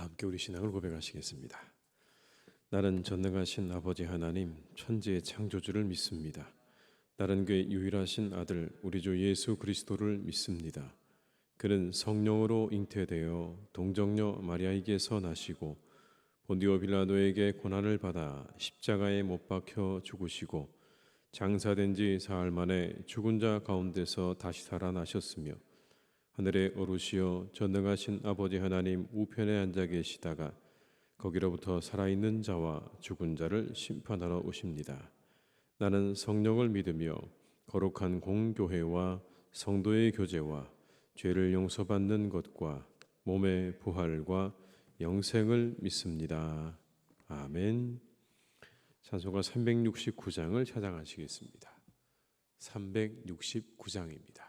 함께 우리 신앙을 고백하시겠습니다. 나는 전능하신 아버지 하나님 천지의 창조주를 믿습니다. 나는 그의 유일하신 아들 우리 주 예수 그리스도를 믿습니다. 그는 성령으로 잉태되어 동정녀 마리아에게서 나시고 본디오 빌라도에게 고난을 받아 십자가에 못 박혀 죽으시고 장사된 지 사흘 만에 죽은 자 가운데서 다시 살아나셨으며 하늘에 오르시어 전능하신 아버지 하나님 우편에 앉아 계시다가 거기로부터 살아있는 자와 죽은 자를 심판하러 오십니다. 나는 성령을 믿으며 거룩한 공교회와 성도의 교제와 죄를 용서받는 것과 몸의 부활과 영생을 믿습니다. 아멘. 찬송가 369장을 찬양하시겠습니다. 369장입니다.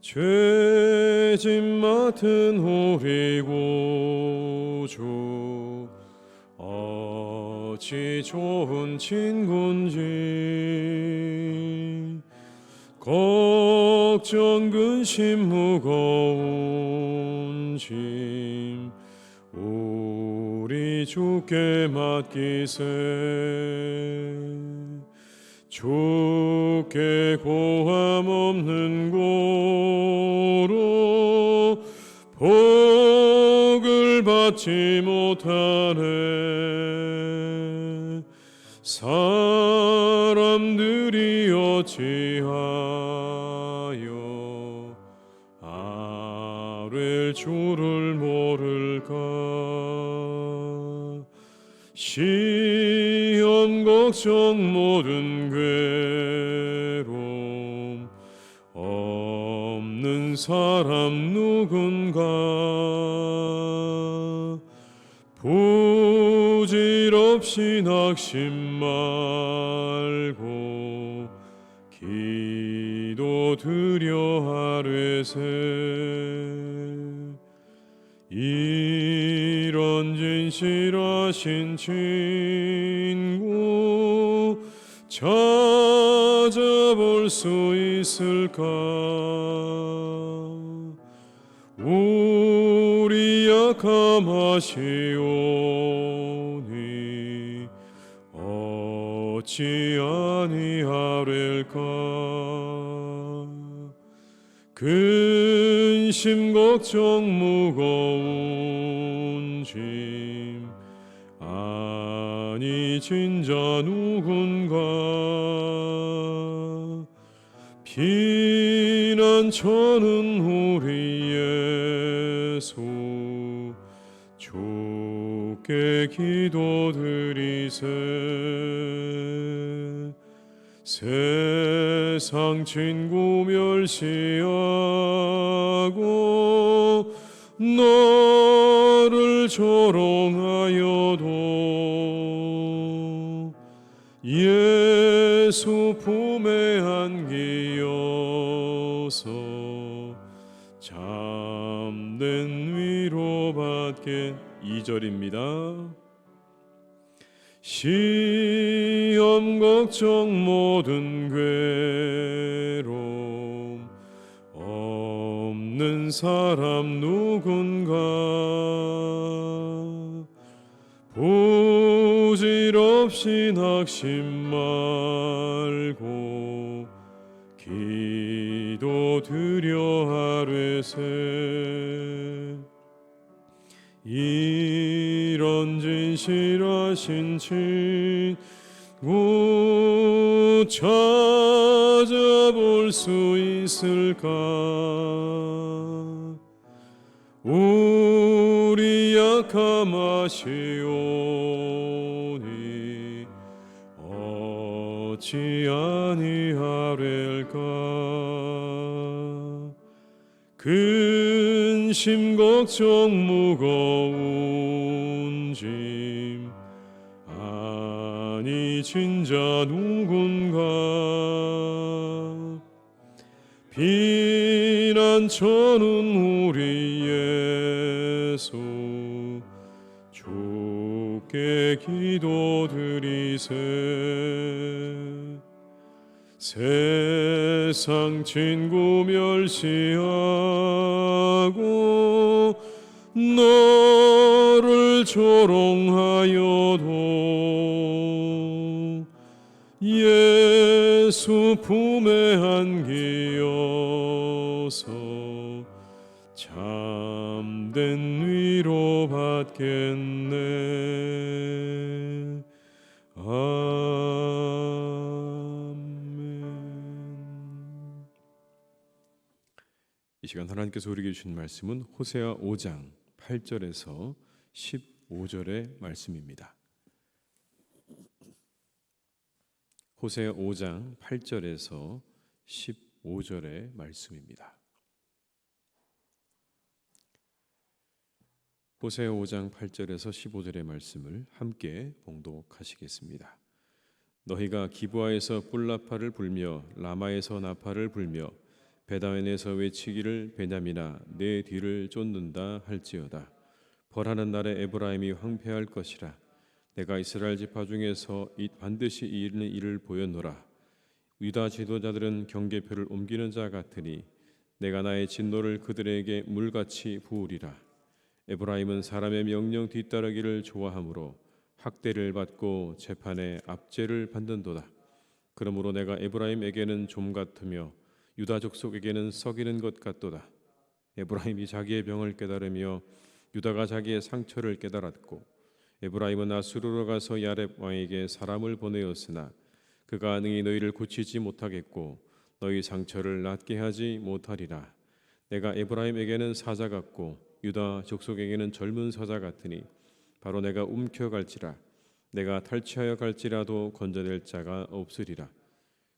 죄짐 맡은 우리 구주 어찌 좋은 친구인지 걱정 근심 무거운 짐 우리 주께 맡기세. 주께 고함 없는 고로 복을 받지 못하네. 사람들이 어찌하여 아뢰 주를 모를까. 시험 걱정 모든 괴로움 없는 사람 누군가. 부질없이 낙심 말고 기도드려 아뢰세. 이런 진실하신 친구 찾아볼 수 있을까. 우리 약함하시오니 어찌 아니하릴까. 근심 걱정 무거운 짐 아니 진자 누군가. 피난처는 우리 예수 주께 기도드리세. 세상 친구 멸시하고 너를 조롱하여도 예수 품에 안기어서 참된 위로받게. 2절입니다. 시험 걱정 모든 괴로움 없는 사람 누군가. 부질없이 낙심 말고 기도드려 아뢰세. 이런 진실하신 친구 찾아볼 수 있을까. 우리 약함하시오니 어찌 아니하릴까. 근심 걱정 무거운 짐 아니 진자 누군가. 피난처는 우리 예수 주 주께 기도드리세. 세상 친구 멸시하고 너를 조롱하여도 예수 품에 안기어서 참된 위로 받겠네. 아멘. 이 시간 하나님께서 우리에게 주신 말씀은 호세아 5장 8절에서 15절의 말씀입니다. 호세아 5장 8절에서 15절의 말씀입니다. 호세아 5장 8절에서 15절의 말씀을 함께 봉독하시겠습니다. 너희가 기브아에서 뿔나파를 불며 라마에서 나파를 불며 베다웬에서 외치기를 베냐민아 내 뒤를 쫓는다 할지어다. 벌하는 날에 에브라임이 황폐할 것이라. 내가 이스라엘 지파 중에서 반드시 이르는 일을 보였노라. 유다 지도자들은 경계표를 옮기는 자 같으니 내가 나의 진노를 그들에게 물같이 부으리라. 에브라임은 사람의 명령 뒤따르기를 좋아하므로 학대를 받고 재판에 압제를 받는도다. 그러므로 내가 에브라임에게는 좀 같으며 유다 족속에게는 썩이는 것 같도다. 에브라임이 자기의 병을 깨달으며 유다가 자기의 상처를 깨달았고 에브라임은 아수르로 가서 야렙 왕에게 사람을 보내었으나 그가 능히 너희를 고치지 못하겠고 너희 상처를 낫게 하지 못하리라. 내가 에브라임에게는 사자 같고 유다 족속에게는 젊은 사자 같으니 바로 내가 움켜갈지라. 내가 탈취하여 갈지라도 건져낼 자가 없으리라.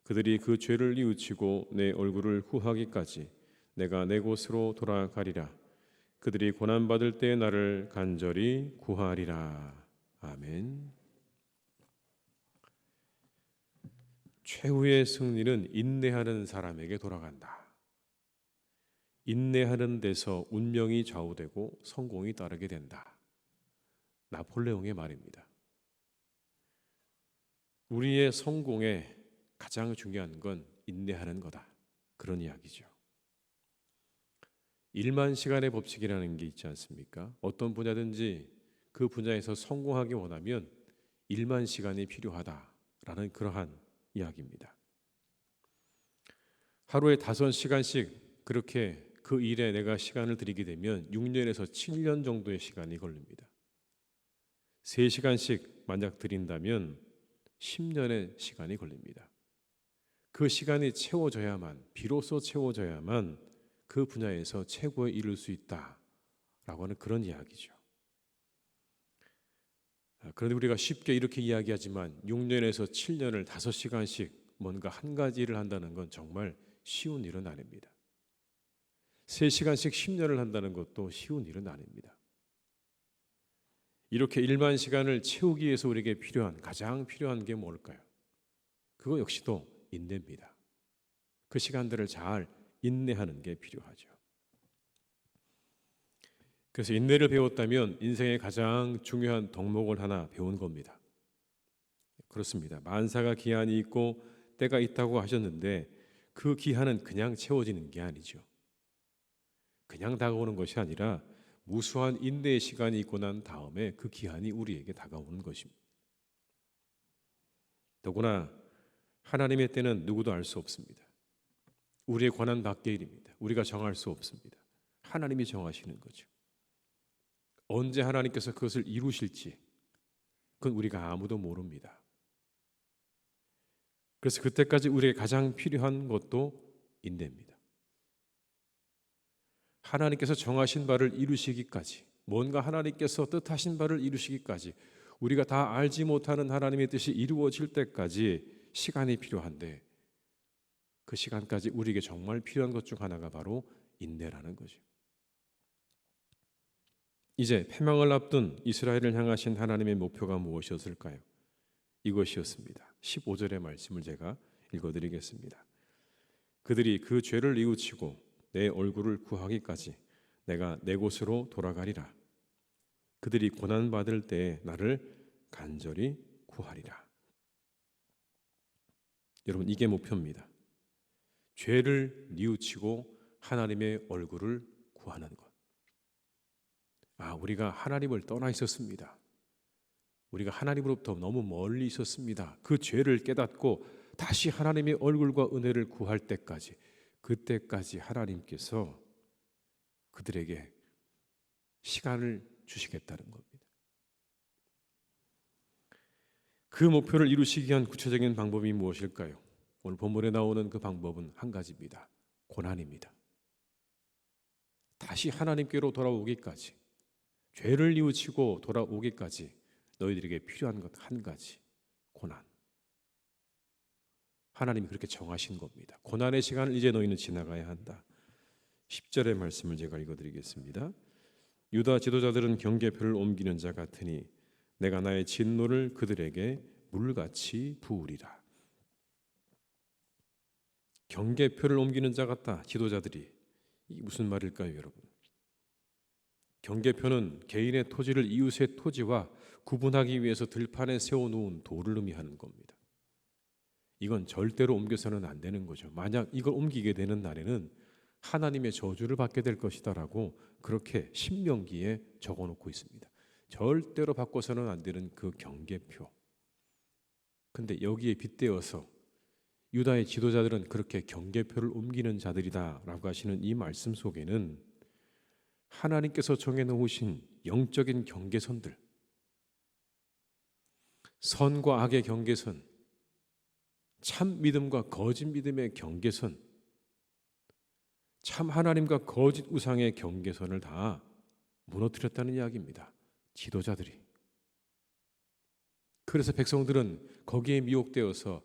그들이 그 죄를 뉘우치고 내 얼굴을 후하기까지 내가 내 곳으로 돌아가리라. 그들이 고난받을 때 나를 간절히 구하리라. 아멘. 최후의 승리는 인내하는 사람에게 돌아간다. 인내하는 데서 운명이 좌우되고 성공이 따르게 된다. 나폴레옹의 말입니다. 우리의 성공에 가장 중요한 건 인내하는 거다. 그런 이야기죠. 1만 시간의 법칙이라는 게 있지 않습니까? 어떤 분야든지 그 분야에서 성공하기 원하면 1만 시간이 필요하다라는 그러한 이야기입니다. 하루에 5시간씩 그렇게 그 일에 내가 시간을 들이게 되면 6년에서 7년 정도의 시간이 걸립니다. 3시간씩 만약 들인다면 10년의 시간이 걸립니다. 그 시간이 채워져야만, 비로소 채워져야만 그 분야에서 최고에 이를 수 있다라고 하는 그런 이야기죠. 그런데 우리가 쉽게 이렇게 이야기하지만 6년에서 7년을 5시간씩 뭔가 한 가지 일을 한다는 건 정말 쉬운 일은 아닙니다. 3시간씩 10년을 한다는 것도 쉬운 일은 아닙니다. 이렇게 1만 시간을 채우기 위해서 우리에게 가장 필요한 게 뭘까요? 그거 역시도 인내입니다. 그 시간들을 잘 인내하는 게 필요하죠. 그래서 인내를 배웠다면 인생의 가장 중요한 덕목을 하나 배운 겁니다. 그렇습니다. 만사가 기한이 있고 때가 있다고 하셨는데 그 기한은 그냥 채워지는 게 아니죠. 그냥 다가오는 것이 아니라 무수한 인내의 시간이 있고 난 다음에 그 기한이 우리에게 다가오는 것입니다. 더구나 하나님의 때는 누구도 알 수 없습니다. 우리의 권한 밖의 일입니다. 우리가 정할 수 없습니다. 하나님이 정하시는 거죠. 언제 하나님께서 그것을 이루실지 그건 우리가 아무도 모릅니다. 그래서 그때까지 우리에게 가장 필요한 것도 인내입니다. 하나님께서 정하신 바를 이루시기까지, 뭔가 하나님께서 뜻하신 바를 이루시기까지 우리가 다 알지 못하는 하나님의 뜻이 이루어질 때까지 시간이 필요한데 그 시간까지 우리에게 정말 필요한 것 중 하나가 바로 인내라는 거죠. 이제 패망을 앞둔 이스라엘을 향하신 하나님의 목표가 무엇이었을까요? 이것이었습니다. 15절의 말씀을 제가 읽어드리겠습니다. 그들이 그 죄를 뉘우치고 내 얼굴을 구하기까지 내가 내 곳으로 돌아가리라. 그들이 고난받을 때에 나를 간절히 구하리라. 여러분, 이게 목표입니다. 죄를 뉘우치고 하나님의 얼굴을 구하는 것. 우리가 하나님을 떠나 있었습니다. 우리가 하나님으로부터 너무 멀리 있었습니다. 그 죄를 깨닫고 다시 하나님의 얼굴과 은혜를 구할 때까지, 그때까지 하나님께서 그들에게 시간을 주시겠다는 겁니다. 그 목표를 이루시기 위한 구체적인 방법이 무엇일까요? 오늘 본문에 나오는 그 방법은 한 가지입니다. 고난입니다. 다시 하나님께로 돌아오기까지, 죄를 뉘우치고 돌아오기까지 너희들에게 필요한 것 한 가지, 고난. 하나님이 그렇게 정하신 겁니다. 고난의 시간을 이제 너희는 지나가야 한다. 10절의 말씀을 제가 읽어드리겠습니다. 유다 지도자들은 경계표를 옮기는 자 같으니 내가 나의 진노를 그들에게 물같이 부으리라. 경계표를 옮기는 자 같다. 지도자들이. 이게 무슨 말일까요, 여러분? 경계표는 개인의 토지를 이웃의 토지와 구분하기 위해서 들판에 세워놓은 돌을 의미하는 겁니다. 이건 절대로 옮겨서는 안 되는 거죠. 만약 이걸 옮기게 되는 날에는 하나님의 저주를 받게 될 것이다라고 그렇게 신명기에 적어놓고 있습니다. 절대로 바꿔서는 안 되는 그 경계표. 근데 여기에 빗대어서 유다의 지도자들은 그렇게 경계표를 옮기는 자들이다라고 하시는 이 말씀 속에는 하나님께서 정해놓으신 영적인 경계선들, 선과 악의 경계선, 참 믿음과 거짓 믿음의 경계선, 참 하나님과 거짓 우상의 경계선을 다 무너뜨렸다는 이야기입니다. 지도자들이. 그래서 백성들은 거기에 미혹되어서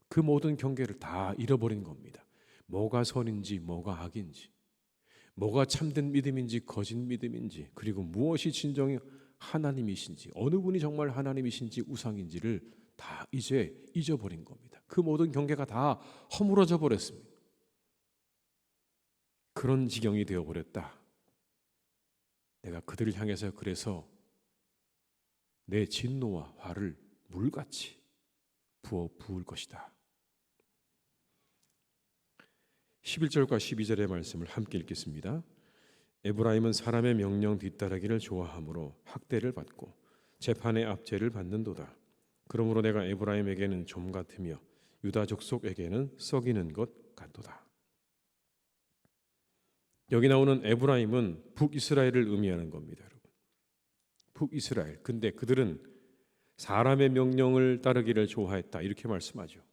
그 모든 경계를 다 잃어버린 겁니다. 뭐가 선인지 뭐가 악인지, 뭐가 참된 믿음인지 거짓 믿음인지, 그리고 무엇이 진정의 하나님이신지, 어느 분이 정말 하나님이신지 우상인지를 다 이제 잊어버린 겁니다. 그 모든 경계가 다 허물어져 버렸습니다. 그런 지경이 되어버렸다. 내가 그들을 향해서 그래서 내 진노와 화를 물같이 부을 것이다. 11절과 12절의 말씀을 함께 읽겠습니다. 에브라임은 사람의 명령 뒤따르기를 좋아하므로 학대를 받고 재판의 압제를 받는도다. 그러므로 내가 에브라임에게는 좀 같으며 유다 족속에게는 썩이는 것 같도다. 여기 나오는 에브라임은 북이스라엘을 의미하는 겁니다, 여러분. 북이스라엘. 근데 그들은 사람의 명령을 따르기를 좋아했다, 이렇게 말씀하죠.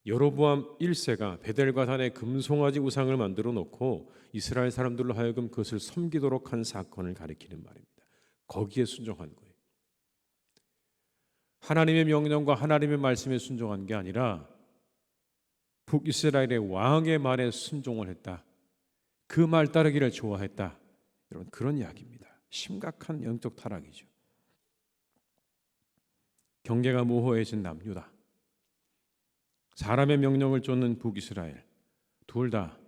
여로보암 1세가 베델과 단에 금송아지 우상을 만들어 놓고 이스라엘 사람들로 하여금 그것을 섬기도록 한 사건을 가리키는 말입니다. 거기에 순종한 거예요. 하나님의 명령과 하나님의 말씀에 순종한 게 아니라 북이스라엘의 왕의 말에 순종을 했다. 그 말 따르기를 좋아했다. 여러분, 그런 이야기입니다. 심각한 영적 타락이죠. 경계가 모호해진 남유다, 사람의 명령을 쫓는 북이스라엘, 둘 다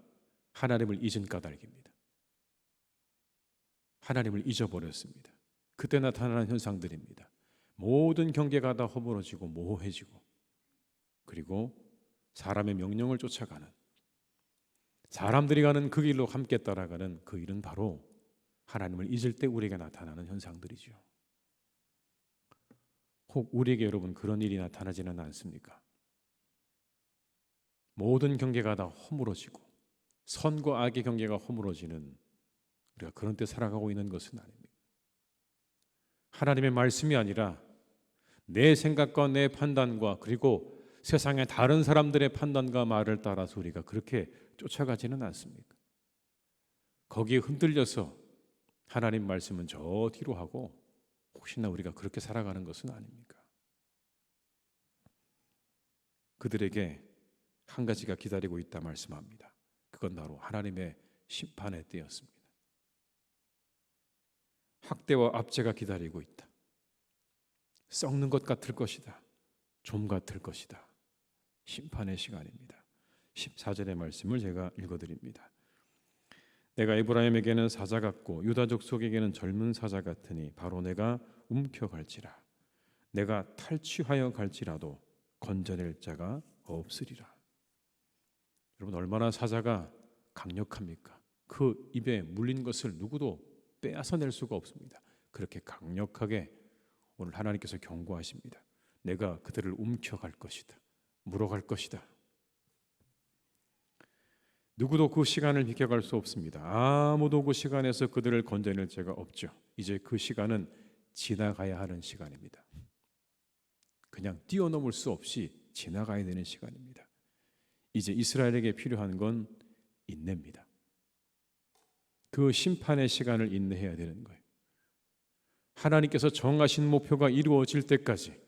하나님을 잊은 까닭입니다. 하나님을 잊어버렸습니다. 그때 나타나는 현상들입니다. 모든 경계가 다 허물어지고 모호해지고, 그리고 사람의 명령을 쫓아가는, 사람들이 가는 그 길로 함께 따라가는 그 일은 바로 하나님을 잊을 때 우리에게 나타나는 현상들이죠. 혹 우리에게 여러분 그런 일이 나타나지는 않습니까? 모든 경계가 다 허물어지고 선과 악의 경계가 허물어지는, 우리가 그런 때 살아가고 있는 것은 아닙니다. 하나님의 말씀이 아니라 내 생각과 내 판단과 그리고 세상의 다른 사람들의 판단과 말을 따라서 우리가 그렇게 쫓아가지는 않습니까? 거기에 흔들려서 하나님 말씀은 저 뒤로 하고 혹시나 우리가 그렇게 살아가는 것은 아닙니까? 그들에게 한 가지가 기다리고 있다 말씀합니다. 그건 바로 하나님의 심판의 때였습니다. 학대와 압제가 기다리고 있다. 썩는 것 같을 것이다. 좀 같을 것이다. 심판의 시간입니다. 14절의 말씀을 제가 읽어드립니다. 내가 에브라임에게는 사자 같고 유다 족속에게는 젊은 사자 같으니 바로 내가 움켜갈지라. 내가 탈취하여 갈지라도 건져낼 자가 없으리라. 여러분, 얼마나 사자가 강력합니까? 그 입에 물린 것을 누구도 빼앗아낼 수가 없습니다. 그렇게 강력하게 오늘 하나님께서 경고하십니다. 내가 그들을 움켜갈 것이다. 물어갈 것이다. 누구도 그 시간을 비켜갈 수 없습니다. 아무도 그 시간에서 그들을 건져낼 자가 없죠. 이제 그 시간은 지나가야 하는 시간입니다. 그냥 뛰어넘을 수 없이 지나가야 되는 시간입니다. 이제 이스라엘에게 필요한 건 인내입니다. 그 심판의 시간을 인내해야 되는 거예요. 하나님께서 정하신 목표가 이루어질 때까지,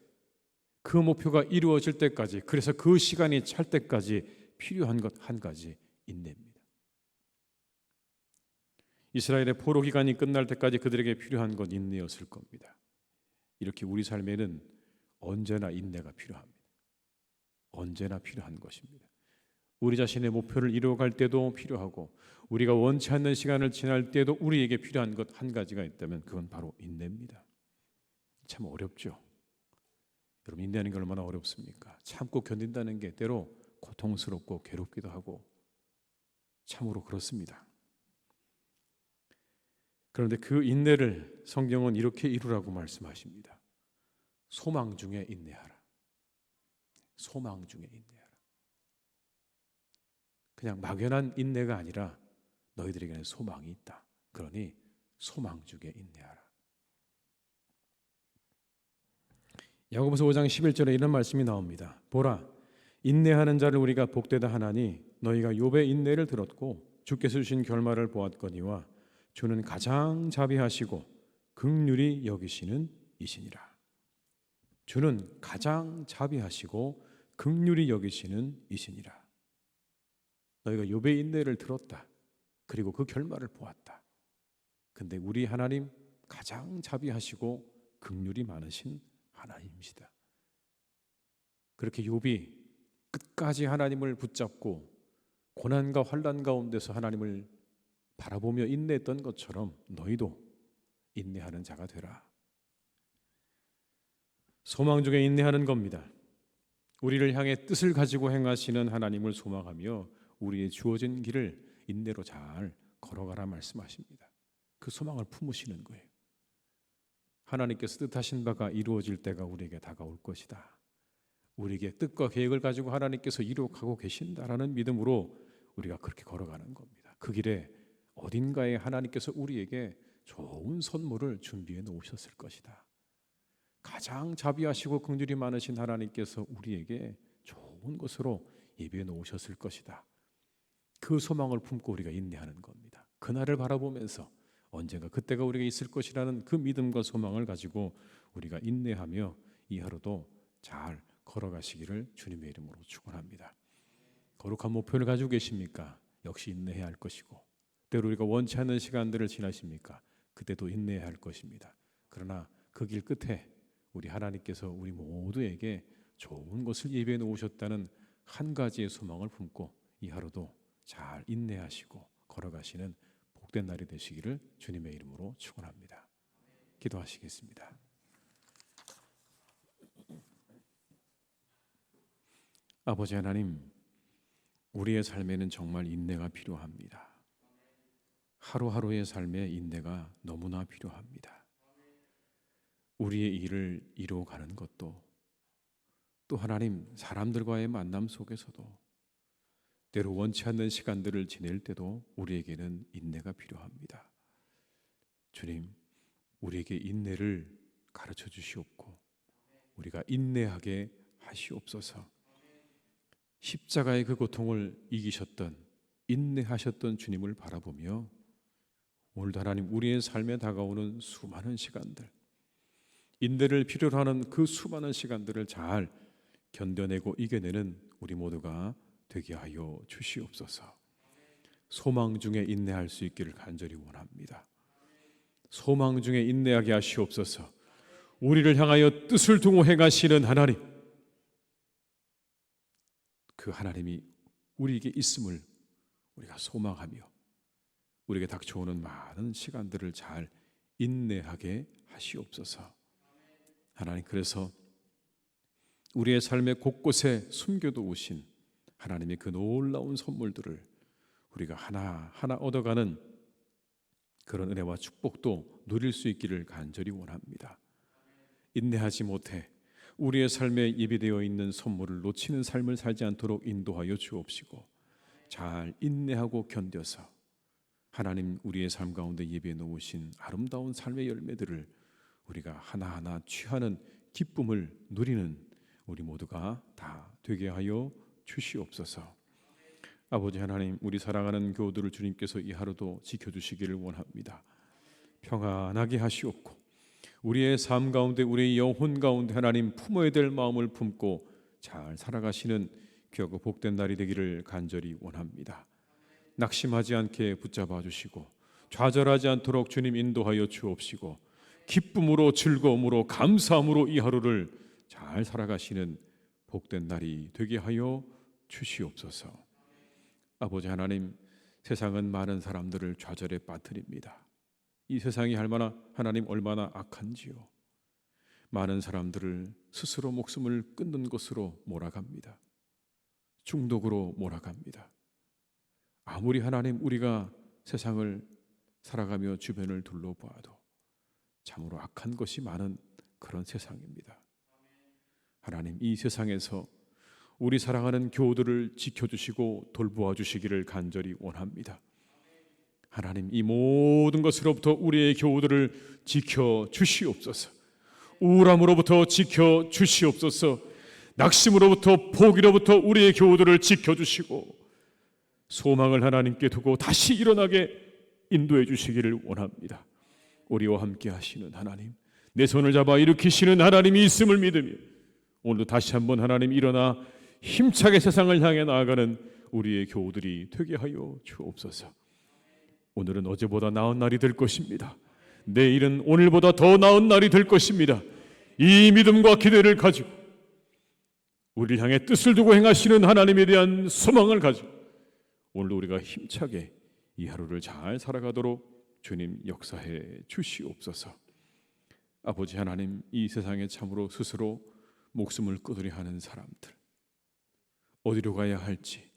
그 목표가 이루어질 때까지, 그래서 그 시간이 찰 때까지 필요한 것 한 가지, 인내입니다. 이스라엘의 포로 기간이 끝날 때까지 그들에게 필요한 건 인내였을 겁니다. 이렇게 우리 삶에는 언제나 인내가 필요합니다. 언제나 필요한 것입니다. 우리 자신의 목표를 이루어갈 때도 필요하고, 우리가 원치 않는 시간을 지날 때도 우리에게 필요한 것 한 가지가 있다면 그건 바로 인내입니다. 참 어렵죠. 여러분, 인내하는 게 얼마나 어렵습니까? 참고 견딘다는 게 때로 고통스럽고 괴롭기도 하고 참으로 그렇습니다. 그런데 그 인내를 성경은 이렇게 이루라고 말씀하십니다. 소망 중에 인내하라. 소망 중에 인내하라. 그냥 막연한 인내가 아니라 너희들에게는 소망이 있다. 그러니 소망 중에 인내하라. 야고보서 5장 11절에 이런 말씀이 나옵니다. 보라, 인내하는 자를 우리가 복되다 하나니 너희가 욥의 인내를 들었고 주께서 주신 결말을 보았거니와 주는 가장 자비하시고 긍휼히 여기시는 이시니라. 주는 가장 자비하시고 긍휼히 여기시는 이시니라. 너희가 욥의 인내를 들었다. 그리고 그 결말을 보았다. 근데 우리 하나님 가장 자비하시고 긍휼이 많으신 하나님이시다. 그렇게 욥이 끝까지 하나님을 붙잡고 고난과 환난 가운데서 하나님을 바라보며 인내했던 것처럼 너희도 인내하는 자가 되라. 소망 중에 인내하는 겁니다. 우리를 향해 뜻을 가지고 행하시는 하나님을 소망하며 우리의 주어진 길을 인내로 잘 걸어가라 말씀하십니다. 그 소망을 품으시는 거예요. 하나님께서 뜻하신 바가 이루어질 때가 우리에게 다가올 것이다. 우리에게 뜻과 계획을 가지고 하나님께서 이루어가고 계신다라는 믿음으로 우리가 그렇게 걸어가는 겁니다. 그 길에 어딘가에 하나님께서 우리에게 좋은 선물을 준비해 놓으셨을 것이다. 가장 자비하시고 긍휼이 많으신 하나님께서 우리에게 좋은 것으로 예비해 놓으셨을 것이다. 그 소망을 품고 우리가 인내하는 겁니다. 그날을 바라보면서 언젠가 그때가 우리에게 있을 것이라는 그 믿음과 소망을 가지고 우리가 인내하며 이 하루도 잘 걸어가시기를 주님의 이름으로 축원합니다. 거룩한 목표를 가지고 계십니까? 역시 인내해야 할 것이고, 때로 우리가 원치 않는 시간들을 지나십니까? 그때도 인내해야 할 것입니다. 그러나 그 길 끝에 우리 하나님께서 우리 모두에게 좋은 것을 예비해 놓으셨다는 한 가지의 소망을 품고 이 하루도 잘 인내하시고 걸어가시는 복된 날이 되시기를 주님의 이름으로 축원합니다. 기도하시겠습니다. 아버지 하나님, 우리의 삶에는 정말 인내가 필요합니다. 하루하루의 삶에 인내가 너무나 필요합니다. 우리의 일을 이루어가는 것도, 또 하나님 사람들과의 만남 속에서도, 때로 원치 않는 시간들을 지낼 때도 우리에게는 인내가 필요합니다. 주님, 우리에게 인내를 가르쳐 주시옵고 우리가 인내하게 하시옵소서. 십자가의 그 고통을 이기셨던, 인내하셨던 주님을 바라보며 오늘도 하나님 우리의 삶에 다가오는 수많은 시간들, 인내를 필요로 하는 그 수많은 시간들을 잘 견뎌내고 이겨내는 우리 모두가 되게 하여 주시옵소서. 소망 중에 인내할 수 있기를 간절히 원합니다. 소망 중에 인내하게 하시옵소서. 우리를 향하여 뜻을 두고 행하시는 하나님, 그 하나님이 우리에게 있음을 우리가 소망하며 우리에게 닥쳐오는 많은 시간들을 잘 인내하게 하시옵소서. 하나님, 그래서 우리의 삶의 곳곳에 숨겨두신 하나님의 그 놀라운 선물들을 우리가 하나하나 얻어가는 그런 은혜와 축복도 누릴 수 있기를 간절히 원합니다. 인내하지 못해 우리의 삶에 예비되어 있는 선물을 놓치는 삶을 살지 않도록 인도하여 주옵시고, 잘 인내하고 견뎌서 하나님 우리의 삶 가운데 예비해 놓으신 아름다운 삶의 열매들을 우리가 하나하나 취하는 기쁨을 누리는 우리 모두가 다 되게 하여 주시옵소서. 아버지 하나님, 우리 사랑하는 교우들을 주님께서 이 하루도 지켜주시기를 원합니다. 평안하게 하시옵고 우리의 삶 가운데, 우리의 영혼 가운데 하나님 품어야 될 마음을 품고 잘 살아가시는 귀하고 복된 날이 되기를 간절히 원합니다. 낙심하지 않게 붙잡아 주시고 좌절하지 않도록 주님 인도하여 주옵시고, 기쁨으로 즐거움으로 감사함으로 이 하루를 잘 살아가시는 복된 날이 되게 하여 주시옵소서. 아버지 하나님, 세상은 많은 사람들을 좌절에 빠뜨립니다. 이 세상이 하나님 얼마나 악한지요. 많은 사람들을 스스로 목숨을 끊는 것으로 몰아갑니다. 중독으로 몰아갑니다. 아무리 하나님 우리가 세상을 살아가며 주변을 둘러보아도 참으로 악한 것이 많은 그런 세상입니다. 하나님, 이 세상에서 우리 사랑하는 교우들을 지켜주시고 돌보아 주시기를 간절히 원합니다. 하나님, 이 모든 것으로부터 우리의 교우들을 지켜주시옵소서. 우울함으로부터 지켜주시옵소서. 낙심으로부터 포기로부터 우리의 교우들을 지켜주시고 소망을 하나님께 두고 다시 일어나게 인도해 주시기를 원합니다. 우리와 함께 하시는 하나님, 내 손을 잡아 일으키시는 하나님이 있음을 믿으며 오늘도 다시 한번 하나님 일어나 힘차게 세상을 향해 나아가는 우리의 교우들이 되게 하여 주옵소서. 오늘은 어제보다 나은 날이 될 것입니다. 내일은 오늘보다 더 나은 날이 될 것입니다. 이 믿음과 기대를 가지고 우리를 향해 뜻을 두고 행하시는 하나님에 대한 소망을 가지고 오늘도 우리가 힘차게 이 하루를 잘 살아가도록 주님 역사해 주시옵소서. 아버지 하나님, 이 세상에 참으로 스스로 목숨을 끊으려 하는 사람들, 어디로 가야 할지,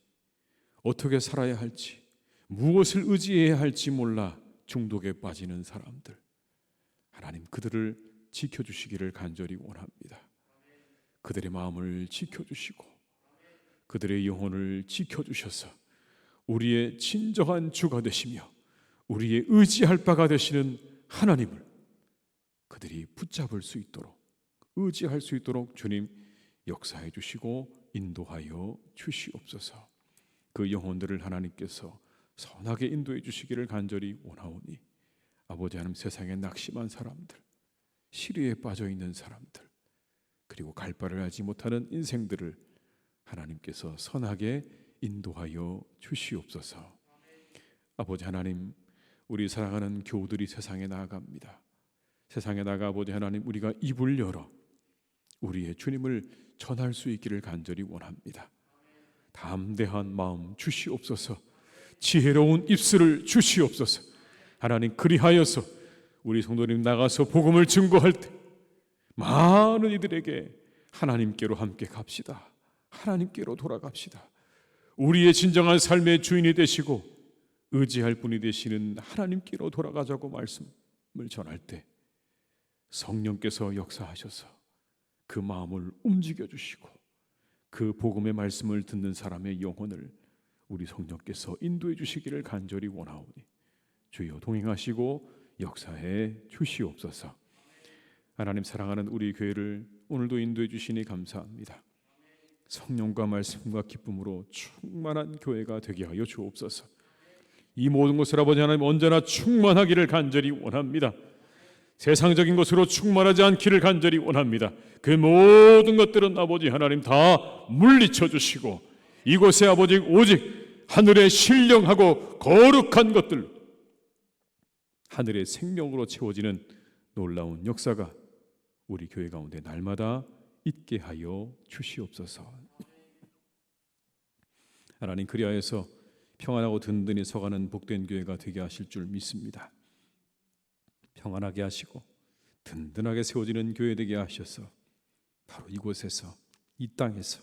어떻게 살아야 할지, 무엇을 의지해야 할지 몰라 중독에 빠지는 사람들, 하나님 그들을 지켜주시기를 간절히 원합니다. 그들의 마음을 지켜주시고 그들의 영혼을 지켜주셔서 우리의 진정한 주가 되시며 우리의 의지할 바가 되시는 하나님을 그들이 붙잡을 수 있도록, 의지할 수 있도록 주님 역사해 주시고 인도하여 주시옵소서. 그 영혼들을 하나님께서 선하게 인도해 주시기를 간절히 원하오니, 아버지 하나님, 세상에 낙심한 사람들, 시리에 빠져 있는 사람들, 그리고 갈 바를 알지 못하는 인생들을 하나님께서 선하게 인도하여 주시옵소서. 아버지 하나님, 우리 사랑하는 교우들이 세상에 나아갑니다. 세상에 나가 아버지 하나님, 우리가 입을 열어 우리의 주님을 전할 수 있기를 간절히 원합니다. 담대한 마음 주시옵소서. 지혜로운 입술을 주시옵소서. 하나님, 그리하여서 우리 성도님 나가서 복음을 증거할 때 많은 이들에게 하나님께로 함께 갑시다. 하나님께로 돌아갑시다. 우리의 진정한 삶의 주인이 되시고 의지할 분이 되시는 하나님께로 돌아가자고 말씀을 전할 때 성령께서 역사하셔서 그 마음을 움직여 주시고 그 복음의 말씀을 듣는 사람의 영혼을 우리 성령께서 인도해 주시기를 간절히 원하오니 주여 동행하시고 역사해 주시옵소서. 하나님, 사랑하는 우리 교회를 오늘도 인도해 주시니 감사합니다. 성령과 말씀과 기쁨으로 충만한 교회가 되게 하여 주옵소서. 이 모든 것을 아버지 하나님 언제나 충만하기를 간절히 원합니다. 세상적인 것으로 충만하지 않기를 간절히 원합니다. 그 모든 것들은 아버지 하나님 다 물리쳐 주시고 이곳에 아버지 오직 하늘의 신령하고 거룩한 것들, 하늘의 생명으로 채워지는 놀라운 역사가 우리 교회 가운데 날마다 있게 하여 주시옵소서. 하나님, 그리하여서 평안하고 든든히 서가는 복된 교회가 되게 하실 줄 믿습니다. 평안하게 하시고 든든하게 세워지는 교회 되게 하셔서 바로 이곳에서, 이 땅에서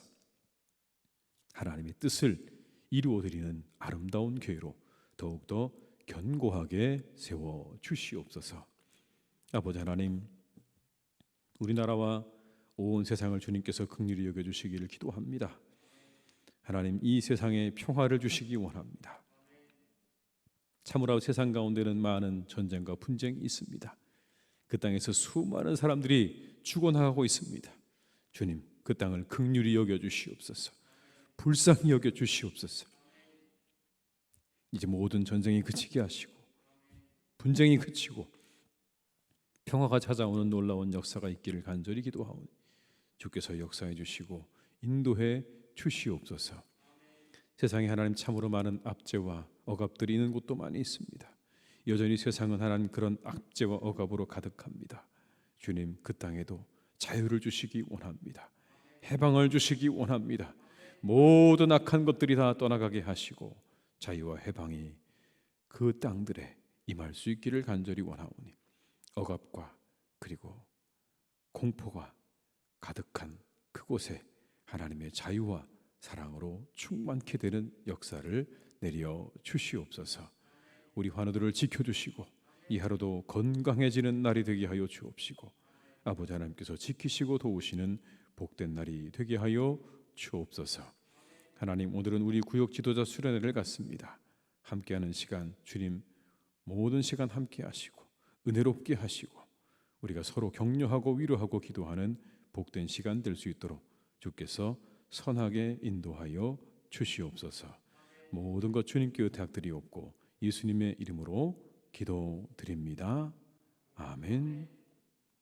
하나님의 뜻을 이루어드리는 아름다운 교회로 더욱더 견고하게 세워주시옵소서. 아버지 하나님, 우리나라와 온 세상을 주님께서 긍휼히 여겨주시기를 기도합니다. 하나님, 이 세상에 평화를 주시기 원합니다. 참으로 세상 가운데는 많은 전쟁과 분쟁이 있습니다. 그 땅에서 수많은 사람들이 죽어나가고 있습니다. 주님, 그 땅을 긍휼히 여겨주시옵소서. 불쌍히 여겨주시옵소서. 이제 모든 전쟁이 그치게 하시고 분쟁이 그치고 평화가 찾아오는 놀라운 역사가 있기를 간절히 기도하오니 주께서 역사해 주시고 인도해 주시옵소서. 세상에 하나님 참으로 많은 압제와 억압들이 있는 곳도 많이 있습니다. 여전히 세상은 하나님 그런 압제와 억압으로 가득합니다. 주님, 그 땅에도 자유를 주시기 원합니다. 해방을 주시기 원합니다. 모든 악한 것들이 다 떠나가게 하시고 자유와 해방이 그 땅들에 임할 수 있기를 간절히 원하오니 억압과 그리고 공포가 가득한 그곳에 하나님의 자유와 사랑으로 충만케 되는 역사를 내려 주시옵소서. 우리 환우들을 지켜주시고 이 하루도 건강해지는 날이 되게 하여 주옵시고 아버지 하나님께서 지키시고 도우시는 복된 날이 되게 하여 주옵소서. 하나님, 오늘은 우리 구역 지도자 수련회를 갖습니다. 함께하는 시간 주님 모든 시간 함께 하시고 은혜롭게 하시고 우리가 서로 격려하고 위로하고 기도하는 복된 시간 될 수 있도록 주께서 선하게 인도하여 주시옵소서. 모든 것 주님께 의탁드리옵고 예수님의 이름으로 기도드립니다. 아멘.